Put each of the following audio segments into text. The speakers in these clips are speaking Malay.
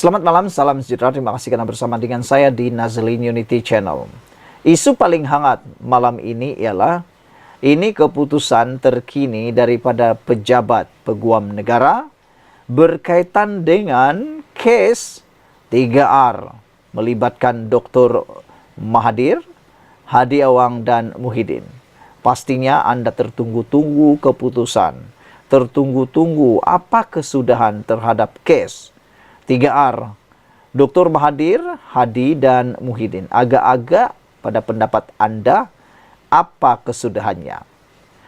Selamat malam, salam sejahtera. Terima kasih karena bersama dengan saya di Nazlin Unity Channel. Isu paling hangat malam ini ialah keputusan terkini daripada pejabat peguam negara berkaitan dengan kes 3R melibatkan Dr. Mahathir, Hadi Awang dan Muhyiddin. Pastinya Anda tertunggu-tunggu keputusan, tertunggu-tunggu apa kesudahan terhadap kes 3R, Dr. Mahathir, Hadi, dan Muhyiddin. Agak-agak pada pendapat Anda, apa kesudahannya?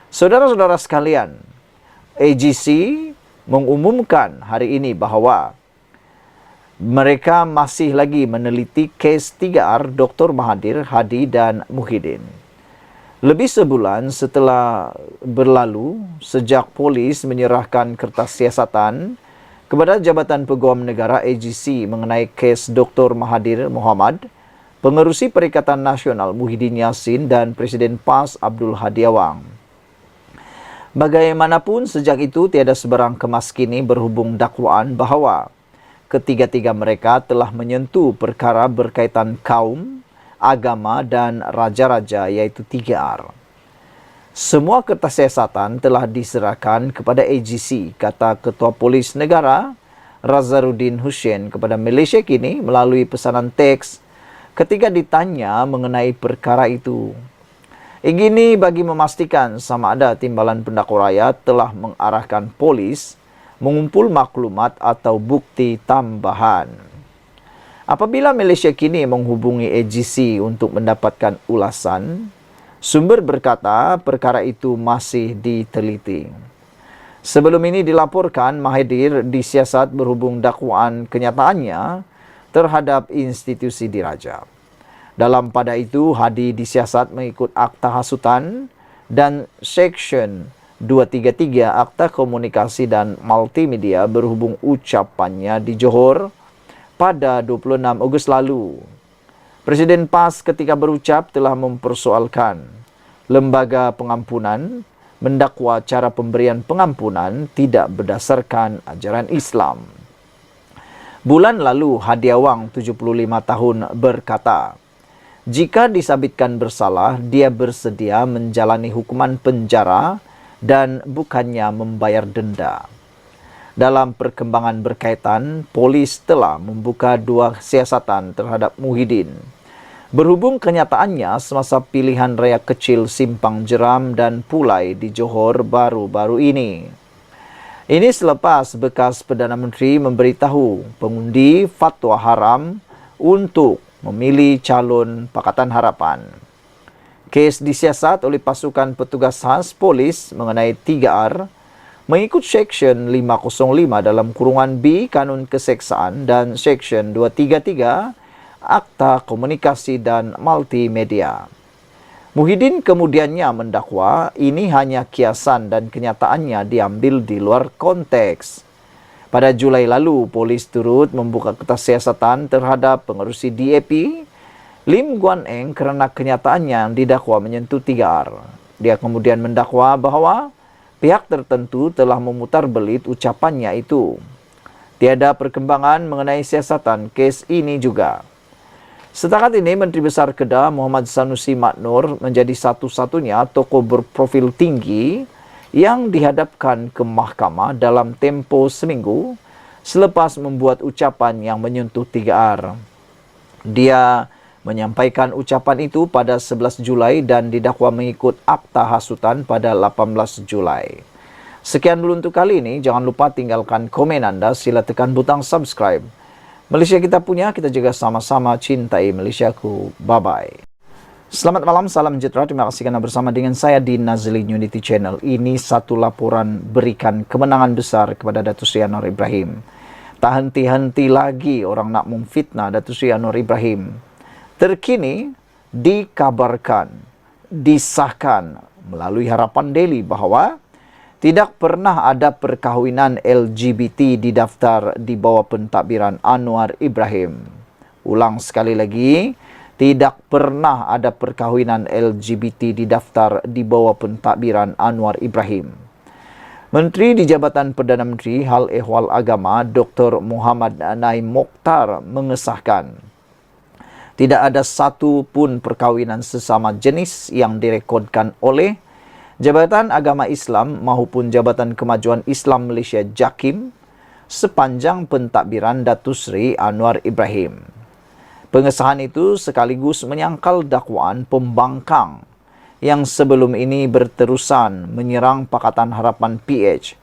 Saudara-saudara sekalian, AGC mengumumkan hari ini bahwa mereka masih lagi meneliti kes 3R Dr. Mahathir, Hadi, dan Muhyiddin. Lebih sebulan setelah berlalu, sejak polis menyerahkan kertas siasatan kepada Jabatan Peguam Negara AGC mengenai kes Dr. Mahathir Mohamad, Pengerusi Perikatan Nasional Muhyiddin Yassin dan Presiden PAS Abdul Hadi Awang. Bagaimanapun sejak itu tiada sebarang kemas kini berhubung dakwaan bahawa ketiga-tiga mereka telah menyentuh perkara berkaitan kaum, agama dan raja-raja iaitu 3R. Semua kertas siasatan telah diserahkan kepada AGC, kata Ketua Polis Negara Razaruddin Hussein kepada Malaysia Kini melalui pesanan teks ketika ditanya mengenai perkara itu. Ini bagi memastikan sama ada timbalan pendakwa rakyat telah mengarahkan polis mengumpul maklumat atau bukti tambahan. Apabila Malaysia Kini menghubungi AGC untuk mendapatkan ulasan, sumber berkata perkara itu masih diteliti. Sebelum ini dilaporkan Mahathir disiasat berhubung dakwaan kenyataannya terhadap institusi diraja. Dalam pada itu, Hadi disiasat mengikut Akta Hasutan dan Seksyen 233 Akta Komunikasi dan Multimedia berhubung ucapannya di Johor pada 26 Ogos lalu. Presiden PAS ketika berucap telah mempersoalkan lembaga pengampunan mendakwa cara pemberian pengampunan tidak berdasarkan ajaran Islam. Bulan lalu Hadi Awang 75 tahun berkata, jika disabitkan bersalah, dia bersedia menjalani hukuman penjara dan bukannya membayar denda. Dalam perkembangan berkaitan, polis telah membuka 2 siasatan terhadap Muhyiddin. Berhubung kenyataannya semasa pilihan raya kecil Simpang Jeram dan Pulai di Johor baru-baru ini. Ini selepas bekas Perdana Menteri memberitahu pengundi fatwa haram untuk memilih calon Pakatan Harapan. Kes disiasat oleh pasukan petugas khas polis mengenai 3R mengikut Seksyen 505 dalam kurungan B Kanun Keseksaan dan Seksyen 233 Akta Komunikasi dan Multimedia. Muhyiddin kemudiannya mendakwa ini hanya kiasan dan kenyataannya diambil di luar konteks. Pada Julai lalu, polis turut membuka kertas siasatan terhadap pengerusi DAP, Lim Guan Eng kerana kenyataannya didakwa menyentuh 3R. Dia kemudian mendakwa bahawa pihak tertentu telah memutar belit ucapannya itu. Tiada perkembangan mengenai siasatan kes ini juga. Setakat ini, Menteri Besar Kedah Muhammad Sanusi Maknur menjadi satu-satunya tokoh berprofil tinggi yang dihadapkan ke mahkamah dalam tempoh seminggu selepas membuat ucapan yang menyentuh 3R. Dia menyampaikan ucapan itu pada 11 Julai dan didakwa mengikut Akta Hasutan pada 18 Julai. Sekian dulu untuk kali ini. Jangan lupa tinggalkan komen Anda. Sila tekan butang subscribe. Malaysia kita punya, kita juga sama-sama cintai Malaysiaku. Bye-bye. Selamat malam, salam sejahtera. Terima kasih kerana bersama dengan saya di Nazlin Unity Channel. Ini satu laporan berikan kemenangan besar kepada Datuk Seri Anwar Ibrahim. Tak henti-henti lagi orang nak memfitnah Datuk Seri Anwar Ibrahim. Terkini dikabarkan, disahkan melalui Harapan Daily bahawa tidak pernah ada perkahwinan LGBT didaftar di bawah pentadbiran Anwar Ibrahim. Ulang sekali lagi, tidak pernah ada perkahwinan LGBT didaftar di bawah pentadbiran Anwar Ibrahim. Menteri di Jabatan Perdana Menteri Hal Ehwal Agama Dr. Muhammad Naim Mokhtar mengesahkan tidak ada satu pun perkawinan sesama jenis yang direkodkan oleh Jabatan Agama Islam maupun Jabatan Kemajuan Islam Malaysia JAKIM sepanjang pentadbiran Datuk Seri Anwar Ibrahim. Pengesahan itu sekaligus menyangkal dakwaan pembangkang yang sebelum ini berterusan menyerang Pakatan Harapan PH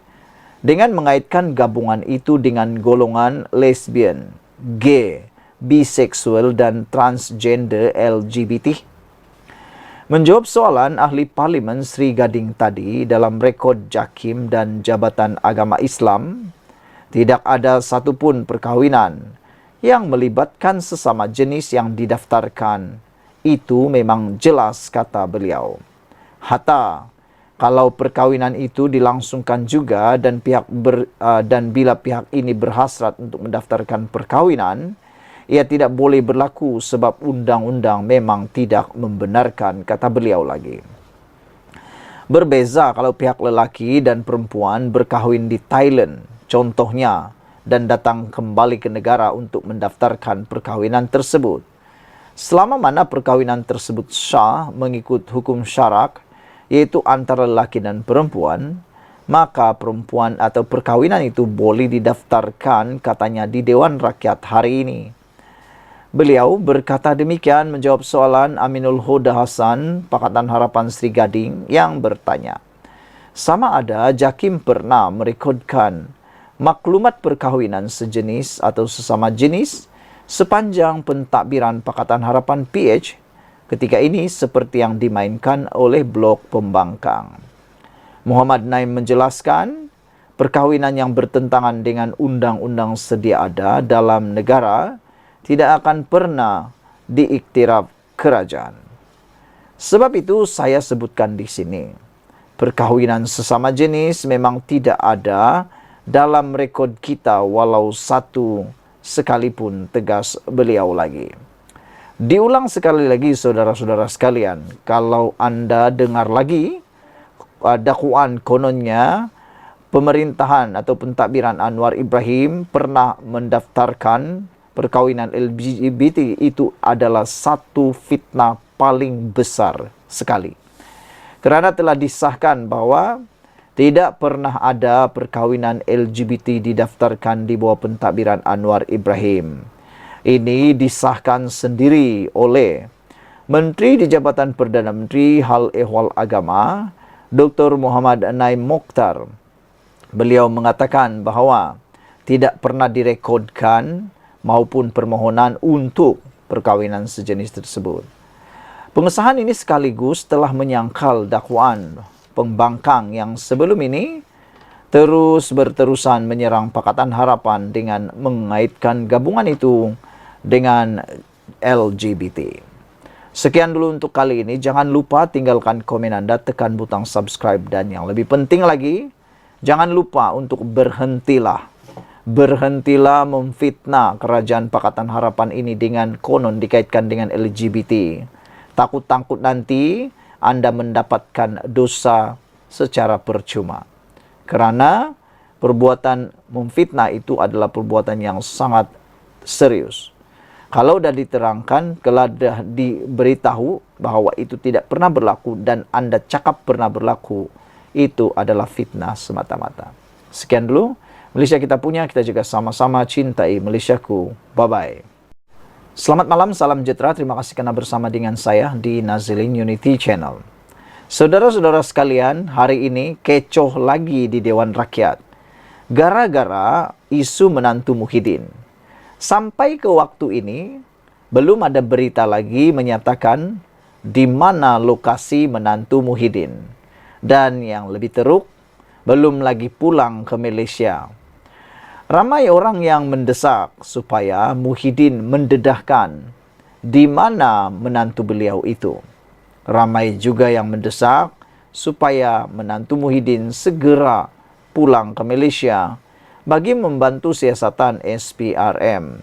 dengan mengaitkan gabungan itu dengan golongan lesbian, gay, biseksual dan transgender LGBT. Menjawab soalan ahli parlimen Sri Gading tadi dalam rekod JAKIM dan Jabatan Agama Islam, tidak ada satupun perkahwinan yang melibatkan sesama jenis yang didaftarkan. Itu memang jelas, kata beliau. Hatta kalau perkawinan itu dilangsungkan juga dan bila pihak ini berhasrat untuk mendaftarkan perkawinan, ia tidak boleh berlaku sebab undang-undang memang tidak membenarkan, kata beliau lagi. Berbeza kalau pihak lelaki dan perempuan berkahwin di Thailand, contohnya, dan datang kembali ke negara untuk mendaftarkan perkawinan tersebut. Selama mana perkawinan tersebut sah mengikut hukum syarak, yaitu antara lelaki dan perempuan, maka perempuan atau perkawinan itu boleh didaftarkan, katanya di Dewan Rakyat hari ini. Beliau berkata demikian menjawab soalan Aminul Huda Hasan, Pakatan Harapan Sri Gading yang bertanya, sama ada JAKIM pernah merekodkan maklumat perkahwinan sejenis atau sesama jenis sepanjang pentadbiran Pakatan Harapan PH ketika ini seperti yang dimainkan oleh blok pembangkang. Muhammad Naim menjelaskan, perkahwinan yang bertentangan dengan undang-undang sedia ada dalam negara tidak akan pernah diiktiraf kerajaan. Sebab itu saya sebutkan di sini, perkahwinan sesama jenis memang tidak ada dalam rekod kita walau satu sekalipun, tegas beliau lagi. Diulang sekali lagi saudara-saudara sekalian, kalau anda dengar lagi dakwaan kononnya pemerintahan atau pentadbiran Anwar Ibrahim pernah mendaftarkan perkawinan LGBT, itu adalah satu fitnah paling besar sekali. Kerana telah disahkan bahwa tidak pernah ada perkawinan LGBT didaftarkan di bawah pentadbiran Anwar Ibrahim. Ini disahkan sendiri oleh Menteri di Jabatan Perdana Menteri Hal Ehwal Agama, Dr. Muhammad Naim Mokhtar. Beliau mengatakan bahawa tidak pernah direkodkan maupun permohonan untuk perkawinan sejenis tersebut. Pengesahan ini sekaligus telah menyangkal dakwaan pembangkang yang sebelum ini terus berterusan menyerang Pakatan Harapan dengan mengaitkan gabungan itu dengan LGBT. Sekian dulu untuk kali ini. Jangan lupa tinggalkan komen anda, tekan butang subscribe, dan yang lebih penting lagi, jangan lupa untuk berhentilah memfitnah kerajaan Pakatan Harapan ini dengan konon dikaitkan dengan LGBT. Takut-takut nanti anda mendapatkan dosa secara percuma. Kerana perbuatan memfitnah itu adalah perbuatan yang sangat serius. Kalau dah diterangkan, kalau dah diberitahu bahawa itu tidak pernah berlaku dan anda cakap pernah berlaku, itu adalah fitnah semata-mata. Sekian dulu. Malaysia kita punya, kita juga sama-sama cintai Malaysiaku. Bye-bye. Selamat malam, salam sejahtera. Terima kasih kerana bersama dengan saya di Nazilin Unity Channel. Saudara-saudara sekalian, hari ini kecoh lagi di Dewan Rakyat. Gara-gara isu menantu Muhyiddin. Sampai ke waktu ini, belum ada berita lagi menyatakan di mana lokasi menantu Muhyiddin. Dan yang lebih teruk, belum lagi pulang ke Malaysia. Ramai orang yang mendesak supaya Muhyiddin mendedahkan di mana menantu beliau itu. Ramai juga yang mendesak supaya menantu Muhyiddin segera pulang ke Malaysia bagi membantu siasatan SPRM.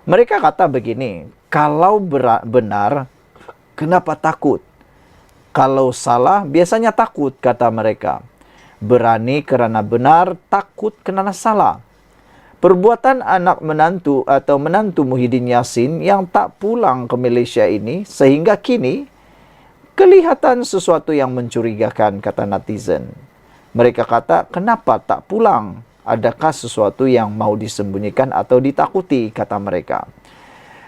Mereka kata begini, kalau benar, kenapa takut? Kalau salah, biasanya takut, kata mereka. Berani kerana benar, takut kerana salah. Perbuatan anak menantu atau menantu Muhyiddin Yassin yang tak pulang ke Malaysia ini sehingga kini kelihatan sesuatu yang mencurigakan, kata netizen. Mereka kata, kenapa tak pulang? Adakah sesuatu yang mau disembunyikan atau ditakuti, kata mereka.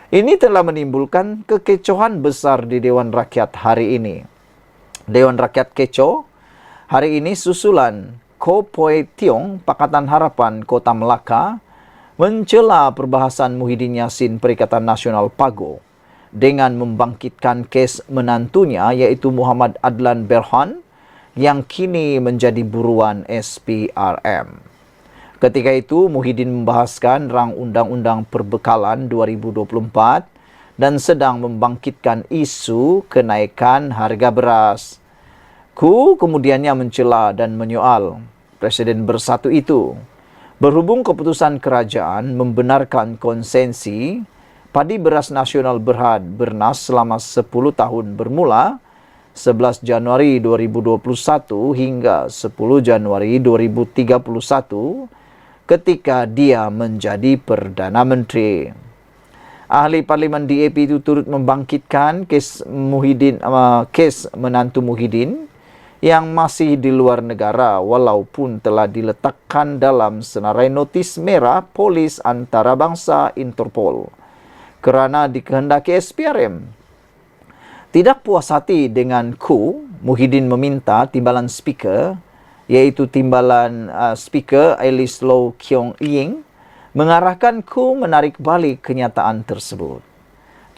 Ini telah menimbulkan kekecohan besar di Dewan Rakyat hari ini. Dewan Rakyat kecoh hari ini susulan Ko Poi Tiong, Pakatan Harapan Kota Melaka, mencela perbahasan Muhyiddin Yassin Perikatan Nasional PAGO dengan membangkitkan kes menantunya iaitu Muhammad Adlan Berhan yang kini menjadi buruan SPRM. Ketika itu, Muhyiddin membahaskan rang Undang-Undang Perbekalan 2024 dan sedang membangkitkan isu kenaikan harga beras. Ku kemudiannya mencela dan menyoal Presiden Bersatu itu. Berhubung keputusan kerajaan membenarkan konsensi padi beras nasional Berhad Bernas selama 10 tahun bermula 11 Januari 2021 hingga 10 Januari 2031 ketika dia menjadi Perdana Menteri. Ahli Parlimen DAP itu turut membangkitkan kes menantu Muhyiddin yang masih di luar negara walaupun telah diletakkan dalam senarai notis merah polis antarabangsa Interpol kerana dikehendaki SPRM. Tidak puas hati dengan ku, Muhyiddin meminta timbalan speaker iaitu timbalan speaker Alice Low Kiong Ying mengarahkan ku menarik balik kenyataan tersebut.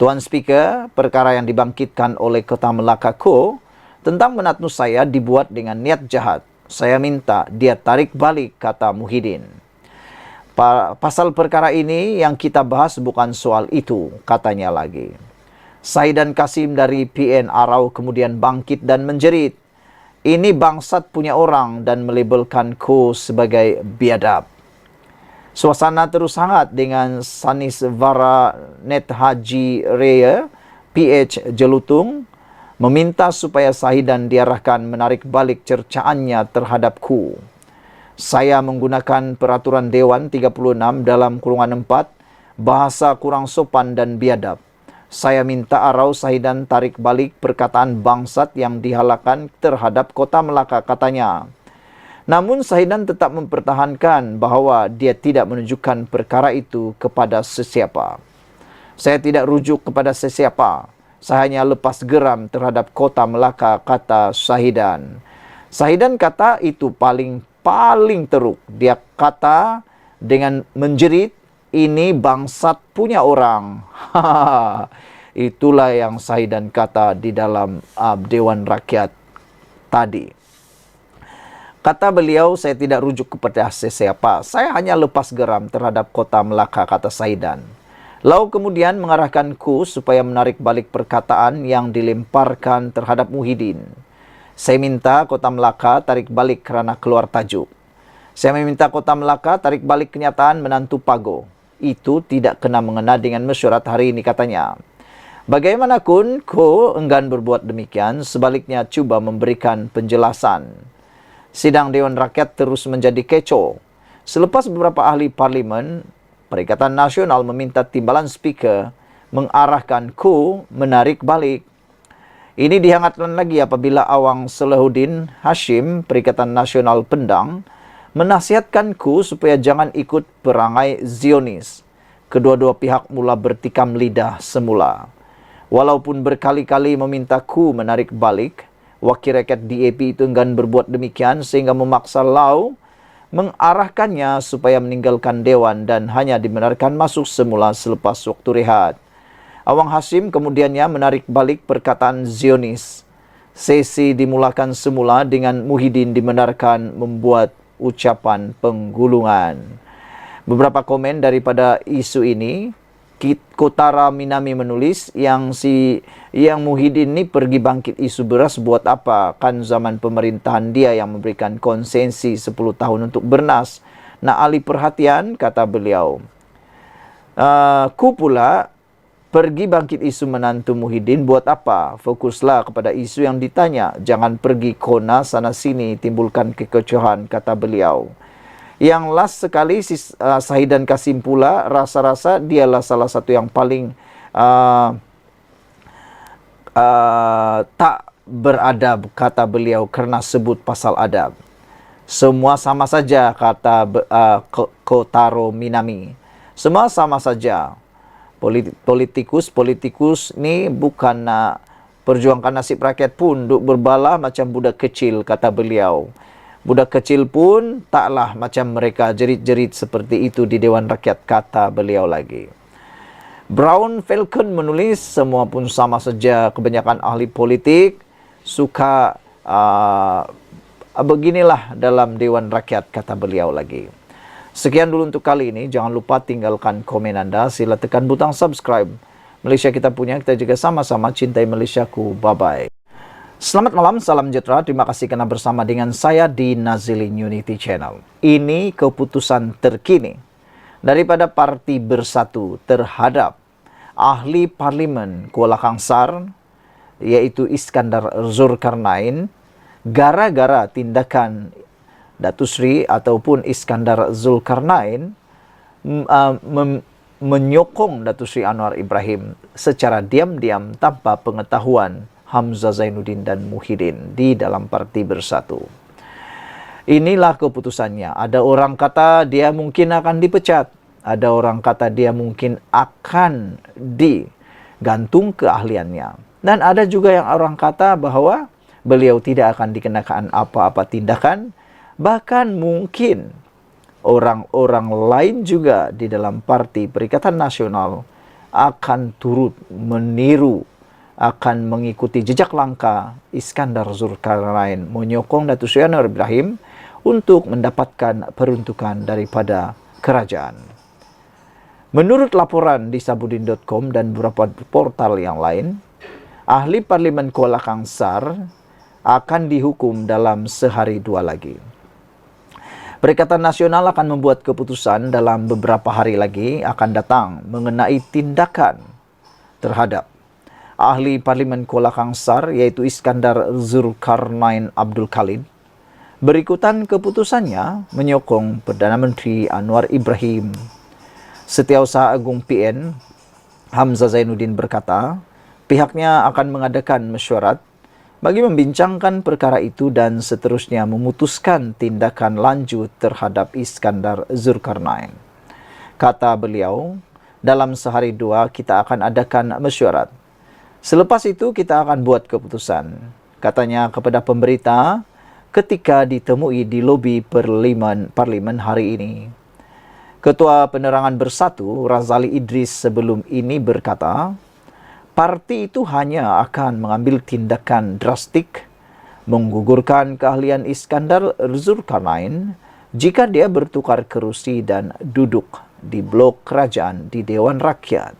Tuan Speaker, perkara yang dibangkitkan oleh Kota Melaka Ko tentang menantu saya dibuat dengan niat jahat. Saya minta dia tarik balik, kata Muhyiddin. Pasal perkara ini yang kita bahas bukan soal itu, katanya lagi. Saidan Kasim dari PN Arau kemudian bangkit dan menjerit. Ini bangsat punya orang dan melabelkan Ko sebagai biadab. Suasana terus hangat dengan Sanis Vara Net Haji Raya, PH Jelutung, meminta supaya Saidan diarahkan menarik balik cercaannya terhadap ku. Saya menggunakan peraturan Dewan 36 dalam kurungan 4, bahasa kurang sopan dan biadab. Saya minta Arau Saidan tarik balik perkataan bangsat yang dihalakan terhadap Kota Melaka, katanya. Namun Saidan tetap mempertahankan bahawa dia tidak menunjukkan perkara itu kepada sesiapa. Saya tidak rujuk kepada sesiapa. Saya hanya lepas geram terhadap Kota Melaka, kata Saidan. Saidan kata itu paling teruk. Dia kata dengan menjerit, ini bangsat punya orang. Itulah yang Saidan kata di dalam Dewan Rakyat tadi. Kata beliau, saya tidak rujuk kepada sesiapa. Saya hanya lepas geram terhadap Kota Melaka, kata Saidan. Lau kemudian mengarahkan ku supaya menarik balik perkataan yang dilemparkan terhadap Muhyiddin. Saya minta Kota Melaka tarik balik kerana keluar tajuk. Saya meminta Kota Melaka tarik balik kenyataan menantu PAGO. Itu tidak kena mengena dengan mesyuarat hari ini, katanya. Bagaimanapun, Ko enggan berbuat demikian, sebaliknya cuba memberikan penjelasan. Sidang Dewan Rakyat terus menjadi kecoh. Selepas beberapa ahli parlimen, Perikatan Nasional meminta timbalan speaker mengarahkan ku menarik balik. Ini dihangatkan lagi apabila Awang Salahuddin Hashim, Perikatan Nasional Pendang, menasihatkan ku supaya jangan ikut perangai Zionis. Kedua-dua pihak mula bertikam lidah semula. Walaupun berkali-kali meminta ku menarik balik, Wakil Rakyat DAP itu enggan berbuat demikian sehingga memaksa Lau mengarahkannya supaya meninggalkan Dewan dan hanya dibenarkan masuk semula selepas waktu rehat. Awang Hashim kemudiannya menarik balik perkataan Zionis. Sesi dimulakan semula dengan Muhyiddin dibenarkan membuat ucapan penggulungan. Beberapa komen daripada isu ini, Kotara Minami menulis yang Muhyiddin ni pergi bangkit isu beras buat apa? Kan zaman pemerintahan dia yang memberikan konsensi 10 tahun untuk bernas. Nak alih perhatian, kata beliau. Ku pula Pergi bangkit isu menantu Muhyiddin buat apa? Fokuslah kepada isu yang ditanya. Jangan pergi kona sana sini timbulkan kekecohan, kata beliau. Yang last sekali Sahidan Kasim pula rasa-rasa dialah salah satu yang paling tak beradab, kata beliau, kerana sebut pasal adab. Semua sama saja, kata Kotaro Minami. Semua sama saja. Politikus ni bukan nak perjuangkan nasib rakyat pun, duk berbalah macam budak kecil, kata beliau. Budak kecil pun taklah macam mereka jerit-jerit seperti itu di Dewan Rakyat, kata beliau lagi. Brown Falcon menulis, semua pun sama saja. Kebanyakan ahli politik suka beginilah dalam Dewan Rakyat, kata beliau lagi. Sekian dulu untuk kali ini. Jangan lupa tinggalkan komen anda. Sila tekan butang subscribe. Malaysia kita punya, kita juga sama-sama cintai Malaysiaku. Bye-bye. Selamat malam, salam sejahtera. Terima kasih kerana bersama dengan saya di Nazilin Unity Channel. Ini keputusan terkini daripada Parti Bersatu terhadap ahli Parlimen Kuala Kangsar, iaitu Iskandar Zulkarnain, gara-gara tindakan Datuk Seri ataupun Iskandar Zulkarnain menyokong Datuk Seri Anwar Ibrahim secara diam-diam tanpa pengetahuan Hamzah Zainuddin dan Muhyiddin di dalam Parti Bersatu. Inilah keputusannya. Ada orang kata dia mungkin akan dipecat. Ada orang kata dia mungkin akan digantung keahliannya. Dan ada juga yang orang kata bahawa beliau tidak akan dikenakan apa-apa tindakan. Bahkan mungkin orang-orang lain juga di dalam Parti Perikatan Nasional akan turut meniru, akan mengikuti jejak langkah Iskandar Zulkarnain menyokong Datuk Seri Anwar Ibrahim untuk mendapatkan peruntukan daripada kerajaan. Menurut laporan di sabudin.com dan beberapa portal yang lain, ahli Parlimen Kuala Kangsar akan dihukum dalam sehari dua lagi. Perikatan Nasional akan membuat keputusan dalam beberapa hari lagi akan datang mengenai tindakan terhadap ahli Parlimen Kuala Kangsar, iaitu Iskandar Zulkarnain Abdul Khalid. Berikutan keputusannya menyokong Perdana Menteri Anwar Ibrahim. Setiausaha Agung PN Hamzah Zainuddin berkata, pihaknya akan mengadakan mesyuarat bagi membincangkan perkara itu dan seterusnya memutuskan tindakan lanjut terhadap Iskandar Zulkarnain. Kata beliau, dalam sehari dua kita akan adakan mesyuarat. Selepas itu kita akan buat keputusan, katanya kepada pemberita ketika ditemui di lobi Parlimen hari ini. Ketua Penerangan Bersatu Razali Idris sebelum ini berkata, parti itu hanya akan mengambil tindakan drastik menggugurkan keahlian Iskandar Zulkarnain jika dia bertukar kerusi dan duduk di blok kerajaan di Dewan Rakyat.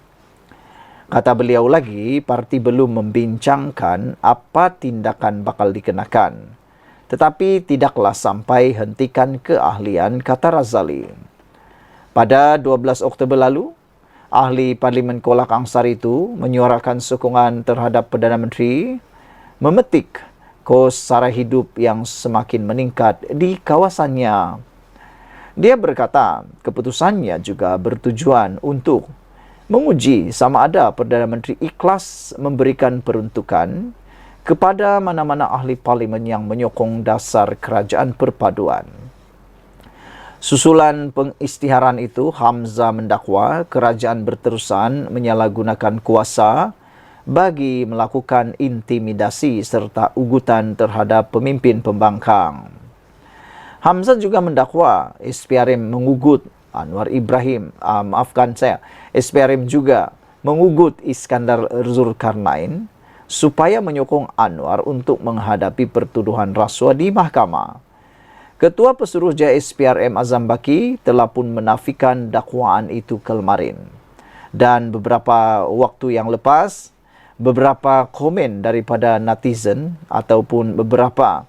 Kata beliau lagi, parti belum membincangkan apa tindakan bakal dikenakan. Tetapi tidaklah sampai hentikan keahlian, kata Razali. Pada 12 Oktober lalu, ahli Parlimen Kuala Kangsar itu menyuarakan sokongan terhadap Perdana Menteri memetik kos sara hidup yang semakin meningkat di kawasannya. Dia berkata, keputusannya juga bertujuan untuk menguji sama ada Perdana Menteri ikhlas memberikan peruntukan kepada mana-mana ahli parlimen yang menyokong dasar kerajaan perpaduan. Susulan pengisytiharan itu, Hamzah mendakwa kerajaan berterusan menyalahgunakan kuasa bagi melakukan intimidasi serta ugutan terhadap pemimpin pembangkang. Hamzah juga mendakwa SPRM mengugut Anwar Ibrahim, SPRM juga mengugut Iskandar Zulkarnain supaya menyokong Anwar untuk menghadapi pertuduhan rasuah di mahkamah. Ketua Pesuruhjaya SPRM Azam Baki telah pun menafikan dakwaan itu kemarin. Dan beberapa waktu yang lepas, beberapa komen daripada netizen ataupun beberapa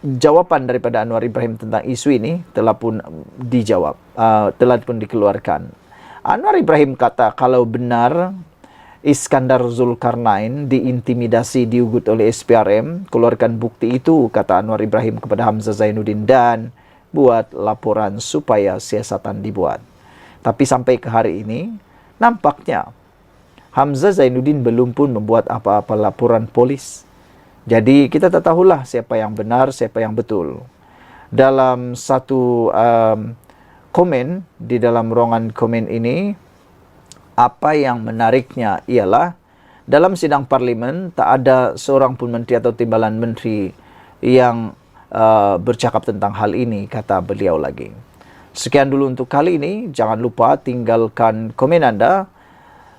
jawaban daripada Anwar Ibrahim tentang isu ini telah pun dijawab, telah pun dikeluarkan. Anwar Ibrahim kata kalau benar Iskandar Zulkarnain diintimidasi, diugut oleh SPRM, keluarkan bukti itu, kata Anwar Ibrahim kepada Hamzah Zainuddin, dan buat laporan supaya siasatan dibuat. Tapi sampai ke hari ini, nampaknya Hamzah Zainuddin belum pun membuat apa-apa laporan polis. Jadi kita tak tahulah siapa yang benar, siapa yang betul. Dalam satu komen, di dalam ruangan komen ini, apa yang menariknya ialah dalam sidang parlimen tak ada seorang pun menteri atau timbalan menteri yang bercakap tentang hal ini, kata beliau lagi. Sekian dulu untuk kali ini. Jangan lupa tinggalkan komen anda.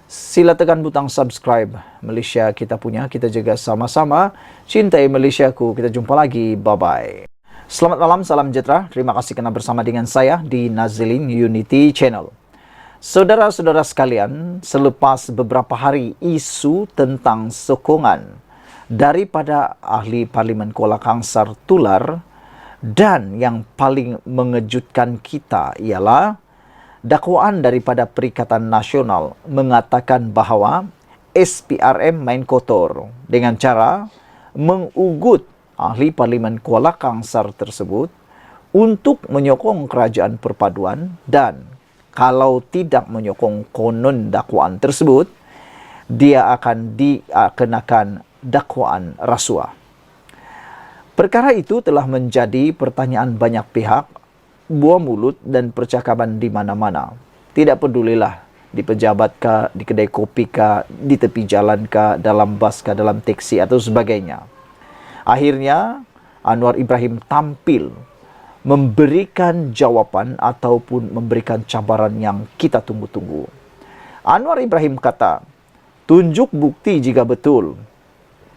Sila tekan butang subscribe. Malaysia kita punya, kita jaga sama-sama. Cintai Malaysiaku. Kita jumpa lagi. Bye-bye. Selamat malam, salam sejahtera. Terima kasih kerana bersama dengan saya di Nazilin Unity Channel. Saudara-saudara sekalian, selepas beberapa hari isu tentang sokongan daripada ahli Parlimen Kuala Kangsar tular, dan yang paling mengejutkan kita ialah dakwaan daripada Perikatan Nasional mengatakan bahawa SPRM main kotor dengan cara mengugut ahli Parlimen Kuala Kangsar tersebut untuk menyokong kerajaan perpaduan, dan kalau tidak menyokong konon dakwaan tersebut, dia akan dikenakan dakwaan rasuah. Perkara itu telah menjadi pertanyaan banyak pihak, buah mulut dan percakapan di mana-mana. Tidak pedulilah di pejabat kah, di kedai kopi kah, di tepi jalan kah, dalam bas kah, dalam teksi atau sebagainya. Akhirnya Anwar Ibrahim tampil memberikan jawapan ataupun memberikan cabaran yang kita tunggu-tunggu. Anwar Ibrahim kata, tunjuk bukti jika betul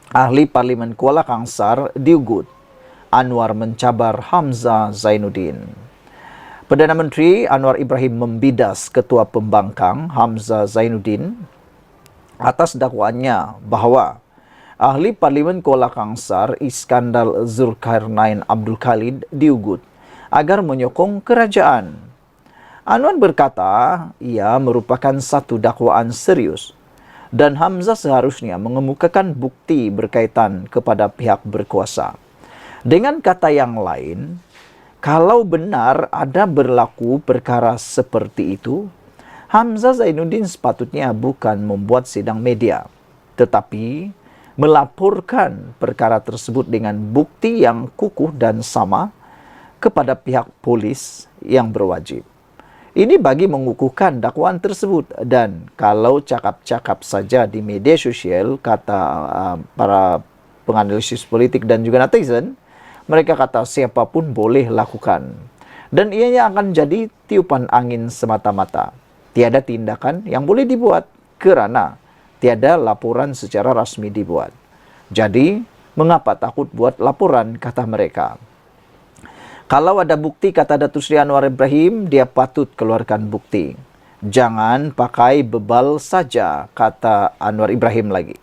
ahli Parlimen Kuala Kangsar diugut. Anwar mencabar Hamzah Zainuddin. Perdana Menteri Anwar Ibrahim membidas Ketua Pembangkang Hamzah Zainuddin atas dakwaannya bahawa ahli Parlimen Kuala Kangsar Iskandar Zulkarnain Abdul Khalid diugut agar menyokong kerajaan. Anwar berkata ia merupakan satu dakwaan serius dan Hamzah seharusnya mengemukakan bukti berkaitan kepada pihak berkuasa. Dengan kata yang lain, kalau benar ada berlaku perkara seperti itu, Hamzah Zainuddin sepatutnya bukan membuat sidang media, tetapi melaporkan perkara tersebut dengan bukti yang kukuh dan sama kepada pihak polis yang berwajib. Ini bagi mengukuhkan dakwaan tersebut, dan kalau cakap-cakap saja di media sosial, kata para penganalisis politik dan juga netizen, mereka kata siapapun boleh lakukan. Dan ianya akan jadi tiupan angin semata-mata. Tiada tindakan yang boleh dibuat kerana tiada laporan secara rasmi dibuat. Jadi, mengapa takut buat laporan, kata mereka. Kalau ada bukti, kata Datuk Seri Anwar Ibrahim, dia patut keluarkan bukti. Jangan pakai bebal saja, kata Anwar Ibrahim lagi.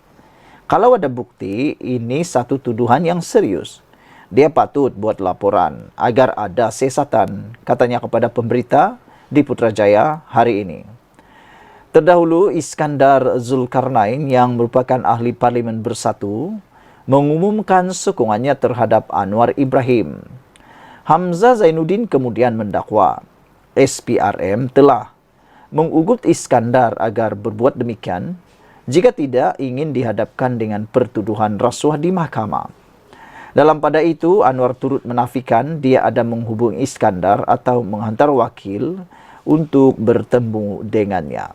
Kalau ada bukti, ini satu tuduhan yang serius. Dia patut buat laporan agar ada siasatan, katanya kepada pemberita di Putrajaya hari ini. Terdahulu, Iskandar Zulkarnain yang merupakan ahli Parlimen Bersatu mengumumkan sokongannya terhadap Anwar Ibrahim. Hamzah Zainuddin kemudian mendakwa SPRM telah mengugut Iskandar agar berbuat demikian jika tidak ingin dihadapkan dengan pertuduhan rasuah di mahkamah. Dalam pada itu, Anwar turut menafikan dia ada menghubungi Iskandar atau menghantar wakil untuk bertemu dengannya.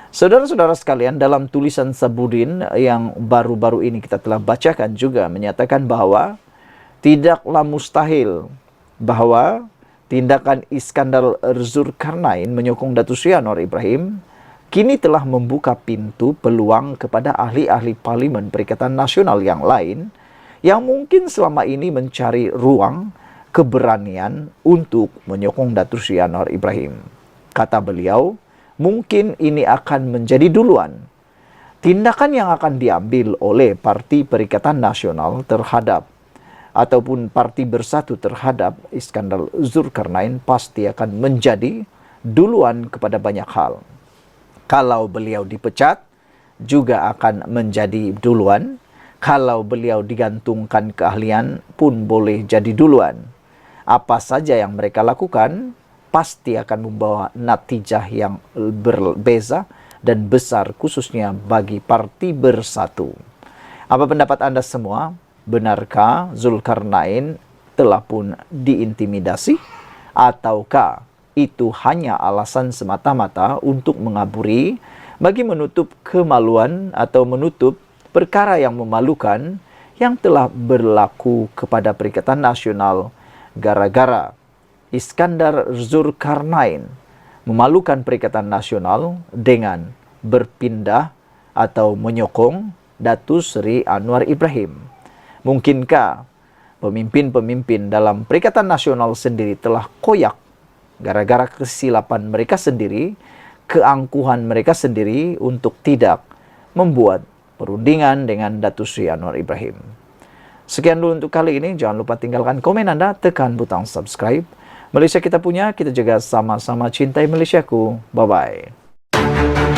Saudara-saudara sekalian, dalam tulisan Sabudin yang baru-baru ini kita telah bacakan juga menyatakan bahawa tidaklah mustahil bahawa tindakan Iskandar Zulkarnain menyokong Datuk Seri Anwar Ibrahim kini telah membuka pintu peluang kepada ahli-ahli Parlimen Perikatan Nasional yang lain yang mungkin selama ini mencari ruang keberanian untuk menyokong Datuk Seri Anwar Ibrahim. Kata beliau, mungkin ini akan menjadi duluan tindakan yang akan diambil oleh Parti Perikatan Nasional terhadap ataupun parti bersatu terhadap Iskandar Zulkarnain pasti akan menjadi duluan kepada banyak hal. Kalau beliau dipecat, juga akan menjadi duluan. Kalau beliau digantungkan keahlian pun boleh jadi duluan. Apa saja yang mereka lakukan pasti akan membawa natijah yang berbeza dan besar khususnya bagi parti bersatu. Apa pendapat Anda semua? Benarkah Zulkarnain telah pun diintimidasi? Ataukah itu hanya alasan semata-mata untuk mengaburi bagi menutup kemaluan atau menutup perkara yang memalukan yang telah berlaku kepada Perikatan Nasional gara-gara Iskandar Zulkarnain memalukan Perikatan Nasional dengan berpindah atau menyokong Datuk Seri Anwar Ibrahim. Mungkinkah pemimpin-pemimpin dalam Perikatan Nasional sendiri telah koyak gara-gara kesilapan mereka sendiri, keangkuhan mereka sendiri untuk tidak membuat perundingan dengan Datuk Seri Anwar Ibrahim. Sekian dulu untuk kali ini. Jangan lupa tinggalkan komen Anda, tekan butang subscribe. Malaysia kita punya, kita jaga sama-sama cintai Malaysiaku. Bye-bye.